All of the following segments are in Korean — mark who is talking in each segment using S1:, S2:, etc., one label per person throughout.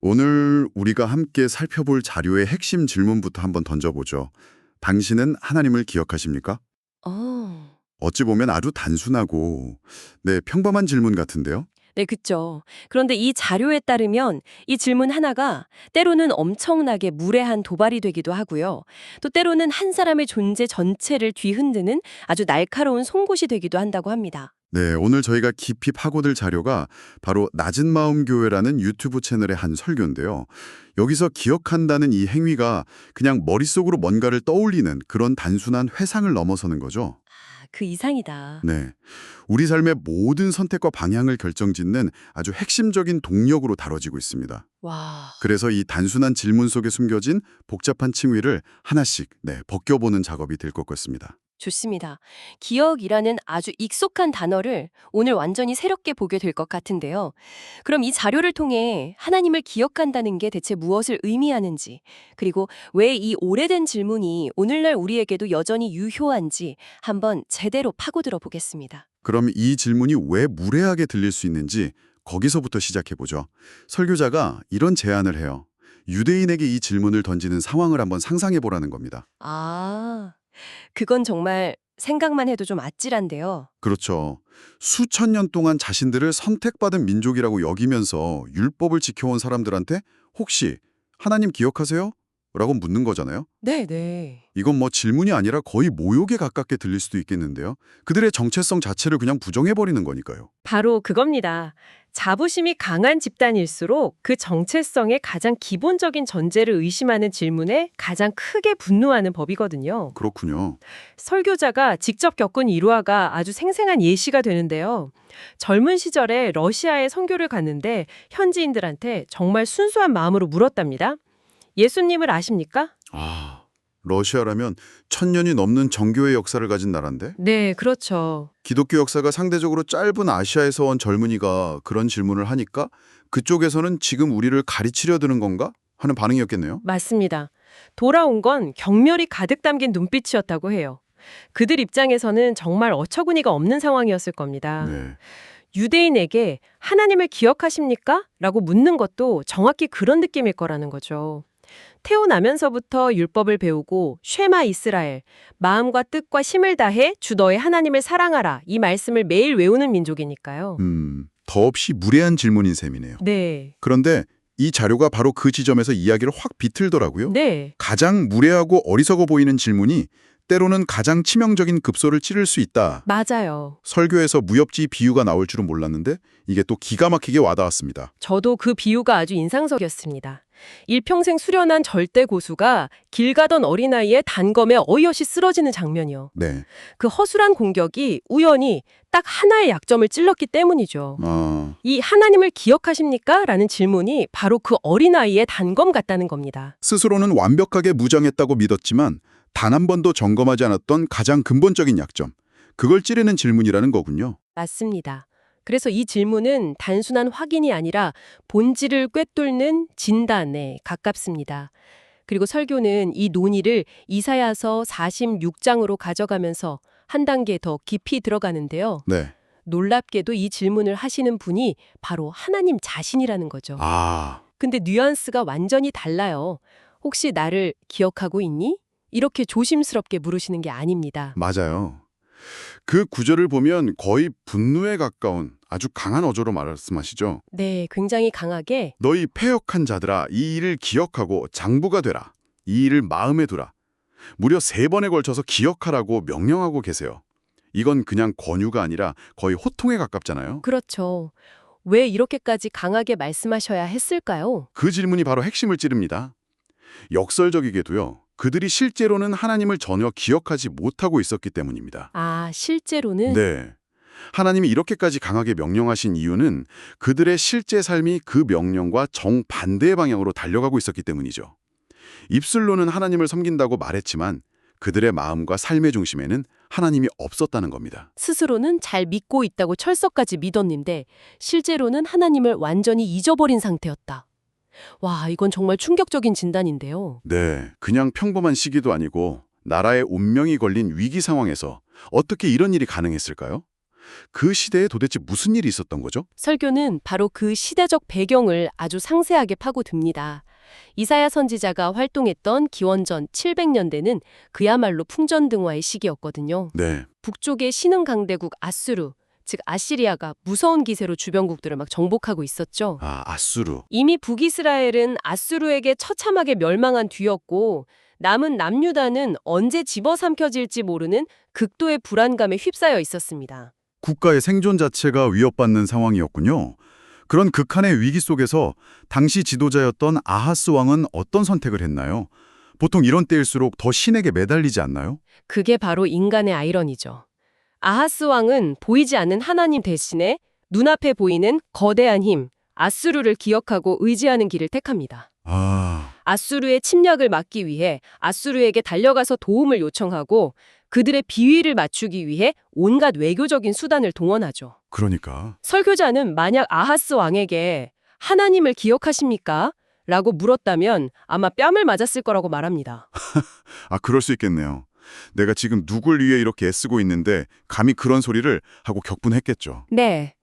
S1: 오늘 우리가 함께 살펴볼 자료의 핵심 질문부터 한번 던져보죠. 당신은 하나님을 기억하십니까?
S2: 어.
S1: 어찌 보면 아주 단순하고, 평범한 질문 같은데요?
S2: 네, 그쵸. 그런데 이 자료에 따르면 이 질문 하나가 때로는 엄청나게 무례한 도발이 되기도 하고요. 또 때로는 한 사람의 존재 전체를 뒤흔드는 아주 날카로운 송곳이 되기도 한다고 합니다.
S1: 네, 오늘 저희가 깊이 파고들 자료가 바로 낮은 마음 교회라는 유튜브 채널의 한 설교인데요. 여기서 기억한다는 이 행위가 그냥 머릿속으로 뭔가를 떠올리는 그런 단순한 회상을 넘어서는 거죠.
S2: 아, 그 이상이다.
S1: 네. 우리 삶의 모든 선택과 방향을 결정짓는 아주 핵심적인 동력으로 다뤄지고 있습니다.
S2: 와.
S1: 그래서 이 단순한 질문 속에 숨겨진 복잡한 층위를 하나씩 벗겨보는 작업이 될 것 같습니다.
S2: 좋습니다. 기억이라는 아주 익숙한 단어를 오늘 완전히 새롭게 보게 될 것 같은데요. 그럼 이 자료를 통해 하나님을 기억한다는 게 대체 무엇을 의미하는지, 그리고 왜 이 오래된 질문이 오늘날 우리에게도 여전히 유효한지 한번 제대로 파고들어 보겠습니다.
S1: 그럼 이 질문이 왜 무례하게 들릴 수 있는지 거기서부터 시작해보죠. 설교자가 이런 제안을 해요. 유대인에게 이 질문을 던지는 상황을 한번 상상해보라는 겁니다.
S2: 아, 그건 정말 생각만 해도 좀 아찔한데요.
S1: 그렇죠. 수천 년 동안 자신들을 선택받은 민족이라고 여기면서 율법을 지켜온 사람들한테 혹시 하나님 기억하세요? 라고 묻는 거잖아요.
S2: 네네.
S1: 이건 뭐 질문이 아니라 거의 모욕에 가깝게 들릴 수도 있겠는데요. 그들의 정체성 자체를 그냥 부정해버리는 거니까요.
S3: 바로 그겁니다. 자부심이 강한 집단일수록 그 정체성의 가장 기본적인 전제를 의심하는 질문에 가장 크게 분노하는 법이거든요.
S1: 그렇군요.
S3: 설교자가 직접 겪은 일화가 아주 생생한 예시가 되는데요. 젊은 시절에 러시아에 선교를 갔는데 현지인들한테 정말 순수한 마음으로 물었답니다. 예수님을 아십니까?
S1: 아, 러시아라면 천년이 넘는 정교의 역사를 가진 나라인데?
S3: 네, 그렇죠.
S1: 기독교 역사가 상대적으로 짧은 아시아에서 온 젊은이가 그런 질문을 하니까 그쪽에서는 지금 우리를 가르치려 드는 건가? 하는 반응이었겠네요.
S3: 맞습니다. 돌아온 건 경멸이 가득 담긴 눈빛이었다고 해요. 그들 입장에서는 정말 어처구니가 없는 상황이었을 겁니다.
S1: 네.
S3: 유대인에게 하나님을 기억하십니까? 라고 묻는 것도 정확히 그런 느낌일 거라는 거죠. 태어나면서부터 율법을 배우고 쉐마 이스라엘, 마음과 뜻과 힘을 다해 주 너의 하나님을 사랑하라 이 말씀을 매일 외우는 민족이니까요.
S1: 더없이 무례한 질문인 셈이네요.
S3: 네.
S1: 그런데 이 자료가 바로 그 지점에서 이야기를 확 비틀더라고요.
S3: 네.
S1: 가장 무례하고 어리석어 보이는 질문이 때로는 가장 치명적인 급소를 찌를 수 있다.
S3: 맞아요.
S1: 설교에서 무협지 비유가 나올 줄은 몰랐는데 이게 또 기가 막히게 와닿았습니다.
S3: 저도 그 비유가 아주 인상적이었습니다. 일평생 수련한 절대 고수가 길 가던 어린아이의 단검에 어이없이 쓰러지는 장면이요.
S1: 네.
S3: 그 허술한 공격이 우연히 딱 하나의 약점을 찔렀기 때문이죠. 이 하나님을 기억하십니까? 라는 질문이 바로 그 어린아이의 단검 같다는 겁니다.
S1: 스스로는 완벽하게 무장했다고 믿었지만 단 한 번도 점검하지 않았던 가장 근본적인 약점. 그걸 찌르는 질문이라는 거군요.
S3: 맞습니다. 그래서 이 질문은 단순한 확인이 아니라 본질을 꿰뚫는 진단에 가깝습니다. 그리고 설교는 이 논의를 이사야서 46장으로 가져가면서 한 단계 더 깊이 들어가는데요.
S1: 네.
S3: 놀랍게도 이 질문을 하시는 분이 바로 하나님 자신이라는 거죠.
S1: 아,
S3: 근데 뉘앙스가 완전히 달라요. 혹시 나를 기억하고 있니? 이렇게 조심스럽게 물으시는 게 아닙니다.
S1: 맞아요. 그 구절을 보면 거의 분노에 가까운 아주 강한 어조로 말씀하시죠.
S3: 네, 굉장히 강하게
S1: 너희 패역한 자들아, 이 일을 기억하고 장부가 되라. 이 일을 마음에 두라. 무려 3번에 걸쳐서 기억하라고 명령하고 계세요. 이건 그냥 권유가 아니라 거의 호통에 가깝잖아요.
S3: 그렇죠. 왜 이렇게까지 강하게 말씀하셔야 했을까요?
S1: 그 질문이 바로 핵심을 찌릅니다. 역설적이게도요. 그들이 실제로는 하나님을 전혀 기억하지 못하고 있었기 때문입니다.
S3: 아, 실제로는?
S1: 네. 하나님이 이렇게까지 강하게 명령하신 이유는 그들의 실제 삶이 그 명령과 정반대의 방향으로 달려가고 있었기 때문이죠. 입술로는 하나님을 섬긴다고 말했지만 그들의 마음과 삶의 중심에는 하나님이 없었다는 겁니다.
S3: 스스로는 잘 믿고 있다고 철석까지 믿었는데 실제로는 하나님을 완전히 잊어버린 상태였다. 와, 이건 정말 충격적인 진단인데요.
S1: 네, 그냥 평범한 시기도 아니고 나라의 운명이 걸린 위기 상황에서 어떻게 이런 일이 가능했을까요? 그 시대에 도대체 무슨 일이 있었던 거죠?
S2: 설교는 바로 그 시대적 배경을 아주 상세하게 파고듭니다. 이사야 선지자가 활동했던 기원전 700년대는 그야말로 풍전등화의 시기였거든요.
S1: 네.
S2: 북쪽의 신흥 강대국 아수르, 즉 아시리아가 무서운 기세로 주변국들을 막 정복하고 있었죠.
S1: 아수르.
S2: 이미 북이스라엘은 아수르에게 처참하게 멸망한 뒤였고 남은 남유다는 언제 집어삼켜질지 모르는 극도의 불안감에 휩싸여 있었습니다.
S1: 국가의 생존 자체가 위협받는 상황이었군요. 그런 극한의 위기 속에서 당시 지도자였던 아하스 왕은 어떤 선택을 했나요? 보통 이런 때일수록 더 신에게 매달리지 않나요?
S2: 그게 바로 인간의 아이러니죠. 아하스 왕은 보이지 않는 하나님 대신에 눈앞에 보이는 거대한 힘, 아수르를 기억하고 의지하는 길을 택합니다. 아수르의 침략을 막기 위해 아수르에게 달려가서 도움을 요청하고 그들의 비위를 맞추기 위해 온갖 외교적인 수단을 동원하죠.
S1: 그러니까.
S2: 설교자는 만약 아하스 왕에게 하나님을 기억하십니까? 라고 물었다면 아마 뺨을 맞았을 거라고 말합니다.
S1: 그럴 수 있겠네요. 내가 지금 누굴 위해 이렇게 애쓰고 있는데 감히 그런 소리를 하고 격분했겠죠.
S2: 네.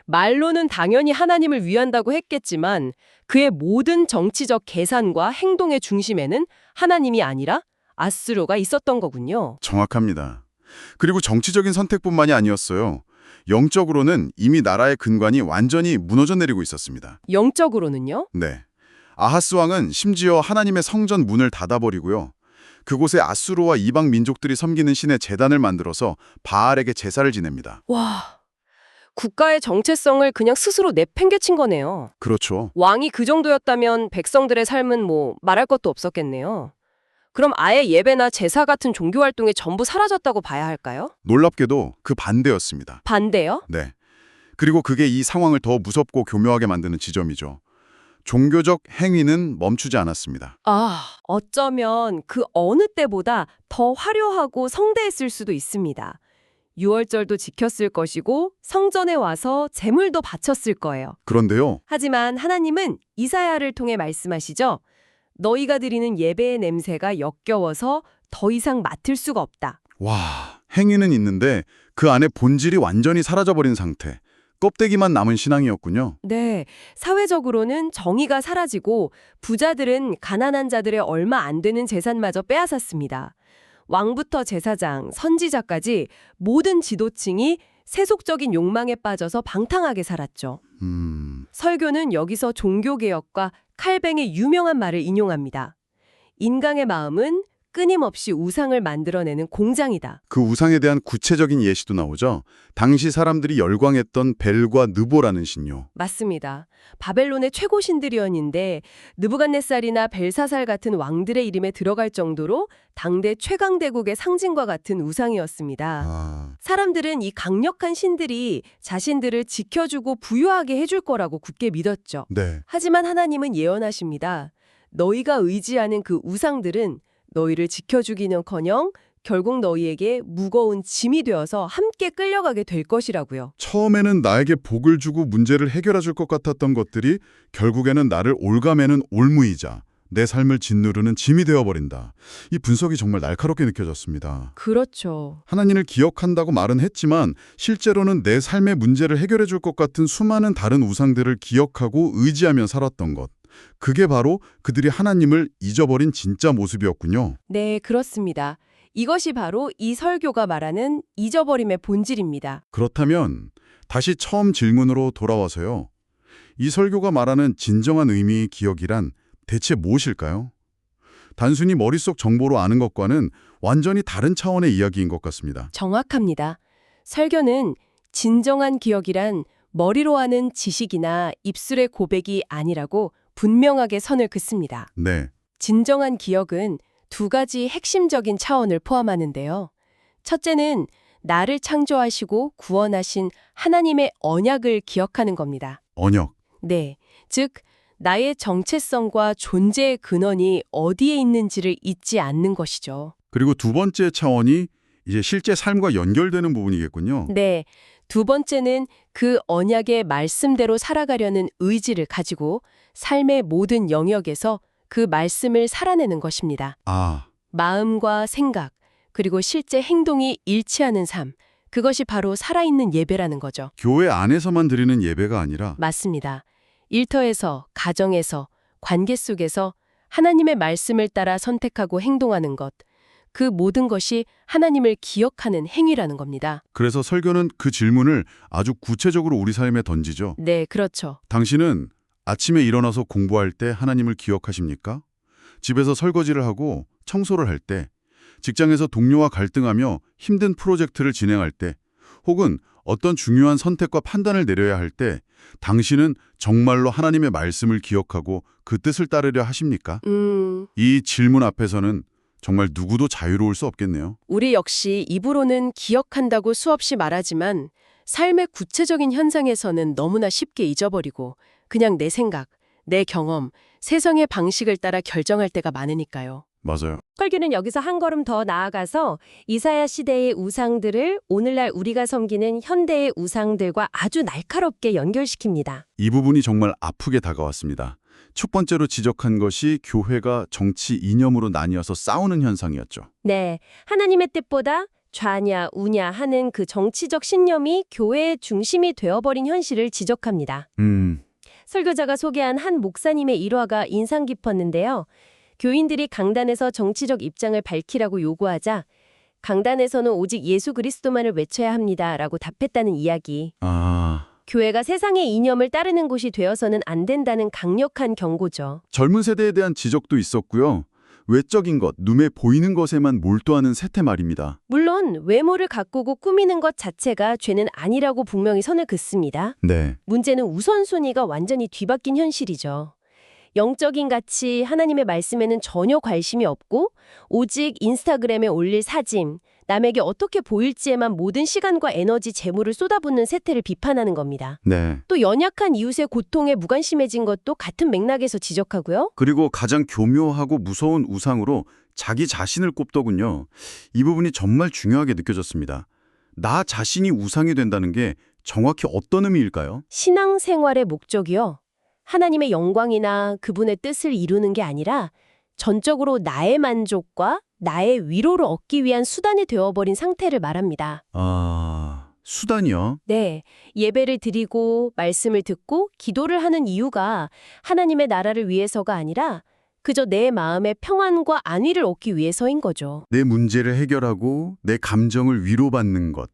S2: 말로는 당연히 하나님을 위한다고 했겠지만 그의 모든 정치적 계산과 행동의 중심에는 하나님이 아니라 아수르가 있었던 거군요.
S1: 정확합니다. 그리고 정치적인 선택뿐만이 아니었어요. 영적으로는 이미 나라의 근간이 완전히 무너져 내리고 있었습니다.
S2: 영적으로는요?
S1: 네. 아하스 왕은 심지어 하나님의 성전 문을 닫아버리고요. 그곳에 아수르와 이방 민족들이 섬기는 신의 제단을 만들어서 바알에게 제사를 지냅니다.
S2: 와, 국가의 정체성을 그냥 스스로 내팽개친 거네요.
S1: 그렇죠.
S2: 왕이 그 정도였다면 백성들의 삶은 말할 것도 없었겠네요. 그럼 아예 예배나 제사 같은 종교 활동이 전부 사라졌다고 봐야 할까요?
S1: 놀랍게도 그 반대였습니다.
S2: 반대요?
S1: 네. 그리고 그게 이 상황을 더 무섭고 교묘하게 만드는 지점이죠. 종교적 행위는 멈추지 않았습니다.
S2: 어쩌면 그 어느 때보다 더 화려하고 성대했을 수도 있습니다. 유월절도 지켰을 것이고 성전에 와서 제물도 바쳤을 거예요.
S1: 그런데요.
S2: 하지만 하나님은 이사야를 통해 말씀하시죠. 너희가 드리는 예배의 냄새가 역겨워서 더 이상 맡을 수가 없다.
S1: 와, 행위는 있는데 그 안에 본질이 완전히 사라져버린 상태. 껍데기만 남은 신앙이었군요.
S2: 네, 사회적으로는 정의가 사라지고 부자들은 가난한 자들의 얼마 안 되는 재산마저 빼앗았습니다. 왕부터 제사장, 선지자까지 모든 지도층이 세속적인 욕망에 빠져서 방탕하게 살았죠. 설교는 여기서 종교개혁과 칼뱅의 유명한 말을 인용합니다. 인간의 마음은 끊임없이 우상을 만들어내는 공장이다.
S1: 그 우상에 대한 구체적인 예시도 나오죠. 당시 사람들이 열광했던 벨과 느보라는 신요.
S2: 맞습니다. 바벨론의 최고 신들이었는데 느부갓네살이나 벨사살 같은 왕들의 이름에 들어갈 정도로 당대 최강대국의 상징과 같은 우상이었습니다. 사람들은 이 강력한 신들이 자신들을 지켜주고 부유하게 해줄 거라고 굳게 믿었죠.
S1: 네.
S2: 하지만 하나님은 예언하십니다. 너희가 의지하는 그 우상들은 너희를 지켜주기는커녕 결국 너희에게 무거운 짐이 되어서 함께 끌려가게 될 것이라고요.
S1: 처음에는 나에게 복을 주고 문제를 해결해 줄 것 같았던 것들이 결국에는 나를 올가매는 올무이자 내 삶을 짓누르는 짐이 되어버린다. 이 분석이 정말 날카롭게 느껴졌습니다.
S2: 그렇죠.
S1: 하나님을 기억한다고 말은 했지만 실제로는 내 삶의 문제를 해결해 줄 것 같은 수많은 다른 우상들을 기억하고 의지하며 살았던 것. 그게 바로 그들이 하나님을 잊어버린 진짜 모습이었군요.
S2: 네, 그렇습니다. 이것이 바로 이 설교가 말하는 잊어버림의 본질입니다.
S1: 그렇다면 다시 처음 질문으로 돌아와서요. 이 설교가 말하는 진정한 의미의 기억이란 대체 무엇일까요? 단순히 머릿속 정보로 아는 것과는 완전히 다른 차원의 이야기인 것 같습니다.
S2: 정확합니다. 설교는 진정한 기억이란 머리로 아는 지식이나 입술의 고백이 아니라고 분명하게 선을 긋습니다.
S1: 네.
S2: 진정한 기억은 두 가지 핵심적인 차원을 포함하는데요. 첫째는 나를 창조하시고 구원하신 하나님의 언약을 기억하는 겁니다.
S1: 언약.
S2: 네, 즉 나의 정체성과 존재의 근원이 어디에 있는지를 잊지 않는 것이죠.
S1: 그리고 두 번째 차원이 이제 실제 삶과 연결되는 부분이겠군요.
S2: 네, 두 번째는 그 언약의 말씀대로 살아가려는 의지를 가지고 삶의 모든 영역에서 그 말씀을 살아내는 것입니다. 마음과 생각, 그리고 실제 행동이 일치하는 삶, 그것이 바로 살아있는 예배라는 거죠.
S1: 교회 안에서만 드리는 예배가 아니라
S2: 맞습니다. 일터에서, 가정에서, 관계 속에서 하나님의 말씀을 따라 선택하고 행동하는 것, 그 모든 것이 하나님을 기억하는 행위라는 겁니다.
S1: 그래서 설교는 그 질문을 아주 구체적으로 우리 삶에 던지죠.
S2: 네, 그렇죠.
S1: 당신은 아침에 일어나서 공부할 때 하나님을 기억하십니까? 집에서 설거지를 하고 청소를 할 때, 직장에서 동료와 갈등하며 힘든 프로젝트를 진행할 때, 혹은 어떤 중요한 선택과 판단을 내려야 할 때 당신은 정말로 하나님의 말씀을 기억하고 그 뜻을 따르려 하십니까? 이 질문 앞에서는 정말 누구도 자유로울 수 없겠네요.
S2: 우리 역시 입으로는 기억한다고 수없이 말하지만 삶의 구체적인 현상에서는 너무나 쉽게 잊어버리고 그냥 내 생각, 내 경험, 세상의 방식을 따라 결정할 때가 많으니까요.
S1: 맞아요.
S3: 설교는 여기서 한 걸음 더 나아가서 이사야 시대의 우상들을 오늘날 우리가 섬기는 현대의 우상들과 아주 날카롭게 연결시킵니다.
S1: 이 부분이 정말 아프게 다가왔습니다. 첫 번째로 지적한 것이 교회가 정치 이념으로 나뉘어서 싸우는 현상이었죠.
S3: 네, 하나님의 뜻보다 좌냐 우냐 하는 그 정치적 신념이 교회의 중심이 되어버린 현실을 지적합니다. 설교자가 소개한 한 목사님의 일화가 인상 깊었는데요. 교인들이 강단에서 정치적 입장을 밝히라고 요구하자 강단에서는 오직 예수 그리스도만을 외쳐야 합니다라고 답했다는 이야기. 교회가 세상의 이념을 따르는 곳이 되어서는 안 된다는 강력한 경고죠.
S1: 젊은 세대에 대한 지적도 있었고요. 외적인 것, 눈에 보이는 것에만 몰두하는 세태 말입니다.
S3: 물론 외모를 가꾸고 꾸미는 것 자체가 죄는 아니라고 분명히 선을 긋습니다.
S1: 네.
S3: 문제는 우선순위가 완전히 뒤바뀐 현실이죠. 영적인 가치, 하나님의 말씀에는 전혀 관심이 없고 오직 인스타그램에 올릴 사진, 남에게 어떻게 보일지에만 모든 시간과 에너지, 재물을 쏟아붓는 세태를 비판하는 겁니다.
S1: 네.
S3: 또 연약한 이웃의 고통에 무관심해진 것도 같은 맥락에서 지적하고요.
S1: 그리고 가장 교묘하고 무서운 우상으로 자기 자신을 꼽더군요. 이 부분이 정말 중요하게 느껴졌습니다. 나 자신이 우상이 된다는 게 정확히 어떤 의미일까요?
S3: 신앙생활의 목적이요. 하나님의 영광이나 그분의 뜻을 이루는 게 아니라 전적으로 나의 만족과 나의 위로를 얻기 위한 수단이 되어버린 상태를 말합니다.
S1: 수단이요?
S3: 네, 예배를 드리고 말씀을 듣고 기도를 하는 이유가 하나님의 나라를 위해서가 아니라 그저 내 마음의 평안과 안위를 얻기 위해서인 거죠.
S1: 내 문제를 해결하고 내 감정을 위로받는 것.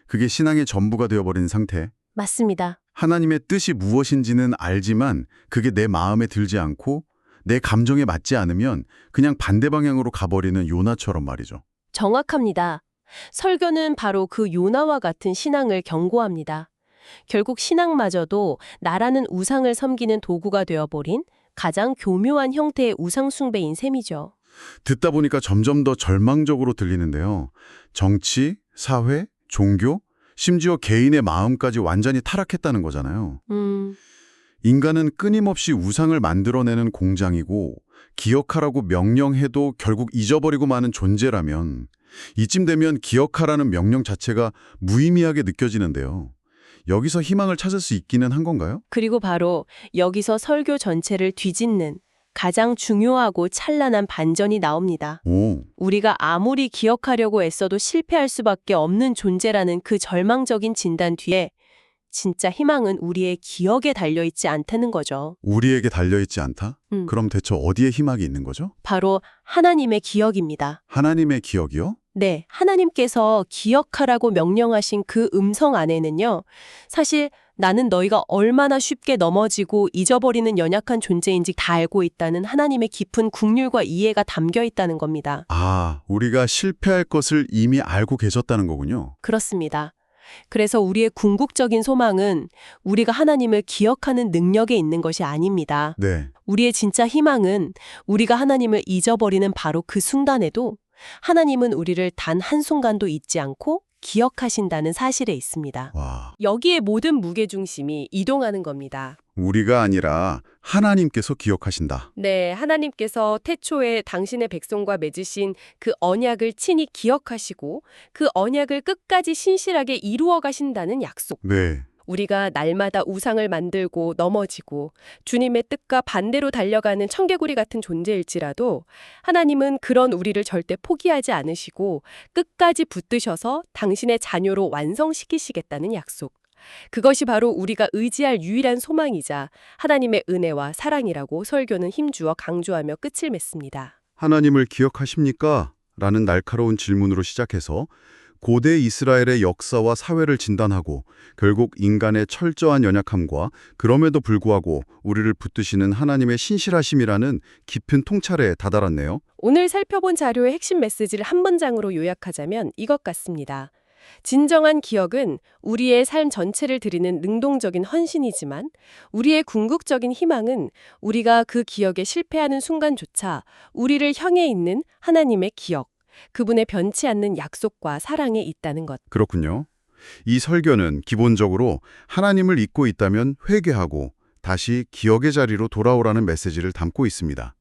S1: 그게 신앙의 전부가 되어버린 상태.
S3: 맞습니다.
S1: 하나님의 뜻이 무엇인지는 알지만 그게 내 마음에 들지 않고 내 감정에 맞지 않으면 그냥 반대 방향으로 가버리는 요나처럼 말이죠.
S3: 정확합니다. 설교는 바로 그 요나와 같은 신앙을 경고합니다. 결국 신앙마저도 나라는 우상을 섬기는 도구가 되어버린 가장 교묘한 형태의 우상 숭배인 셈이죠.
S1: 듣다 보니까 점점 더 절망적으로 들리는데요. 정치, 사회, 종교, 심지어 개인의 마음까지 완전히 타락했다는 거잖아요. 인간은 끊임없이 우상을 만들어내는 공장이고 기억하라고 명령해도 결국 잊어버리고 마는 존재라면 이쯤 되면 기억하라는 명령 자체가 무의미하게 느껴지는데요. 여기서 희망을 찾을 수 있기는 한 건가요?
S3: 그리고 바로 여기서 설교 전체를 뒤집는 가장 중요하고 찬란한 반전이 나옵니다. 우리가 아무리 기억하려고 애써도 실패할 수밖에 없는 존재라는 그 절망적인 진단 뒤에 진짜 희망은 우리의 기억에 달려있지 않다는 거죠.
S1: 우리에게 달려있지 않다? 그럼 대체 어디에 희망이 있는 거죠?
S3: 바로 하나님의 기억입니다.
S1: 하나님의 기억이요?
S3: 네, 하나님께서 기억하라고 명령하신 그 음성 안에는요. 사실 나는 너희가 얼마나 쉽게 넘어지고 잊어버리는 연약한 존재인지 다 알고 있다는 하나님의 깊은 긍휼과 이해가 담겨 있다는 겁니다.
S1: 우리가 실패할 것을 이미 알고 계셨다는 거군요.
S3: 그렇습니다. 그래서 우리의 궁극적인 소망은 우리가 하나님을 기억하는 능력에 있는 것이 아닙니다.
S1: 네.
S3: 우리의 진짜 희망은 우리가 하나님을 잊어버리는 바로 그 순간에도 하나님은 우리를 단 한순간도 잊지 않고 기억하신다는 사실에 있습니다.
S1: 와.
S3: 여기에 모든 무게중심이 이동하는 겁니다.
S1: 우리가 아니라 하나님께서 기억하신다.
S3: 네, 하나님께서 태초에 당신의 백성과 맺으신 그 언약을 친히 기억하시고 그 언약을 끝까지 신실하게 이루어 가신다는 약속.
S1: 네.
S2: 우리가 날마다 우상을 만들고 넘어지고 주님의 뜻과 반대로 달려가는 청개구리 같은 존재일지라도 하나님은 그런 우리를 절대 포기하지 않으시고 끝까지 붙드셔서 당신의 자녀로 완성시키시겠다는 약속. 그것이 바로 우리가 의지할 유일한 소망이자 하나님의 은혜와 사랑이라고 설교는 힘주어 강조하며 끝을 맺습니다.
S1: 하나님을 기억하십니까? 라는 날카로운 질문으로 시작해서 고대 이스라엘의 역사와 사회를 진단하고 결국 인간의 철저한 연약함과 그럼에도 불구하고 우리를 붙드시는 하나님의 신실하심이라는 깊은 통찰에 다다랐네요.
S2: 오늘 살펴본 자료의 핵심 메시지를 한 문장으로 요약하자면 이것 같습니다. 진정한 기억은 우리의 삶 전체를 드리는 능동적인 헌신이지만 우리의 궁극적인 희망은 우리가 그 기억에 실패하는 순간조차 우리를 향해 있는 하나님의 기억, 그분의 변치 않는 약속과 사랑에 있다는 것.
S1: 그렇군요. 이 설교는 기본적으로 하나님을 잊고 있다면 회개하고 다시 기억의 자리로 돌아오라는 메시지를 담고 있습니다.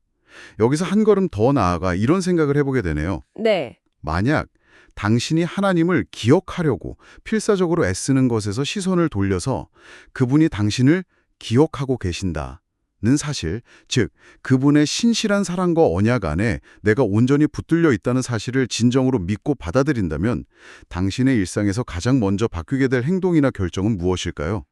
S1: 여기서 한 걸음 더 나아가 이런 생각을 해보게 되네요.
S2: 네.
S1: 만약 당신이 하나님을 기억하려고 필사적으로 애쓰는 것에서 시선을 돌려서 그분이 당신을 기억하고 계신다는 사실, 즉 그분의 신실한 사랑과 언약 안에 내가 온전히 붙들려 있다는 사실을 진정으로 믿고 받아들인다면 당신의 일상에서 가장 먼저 바뀌게 될 행동이나 결정은 무엇일까요?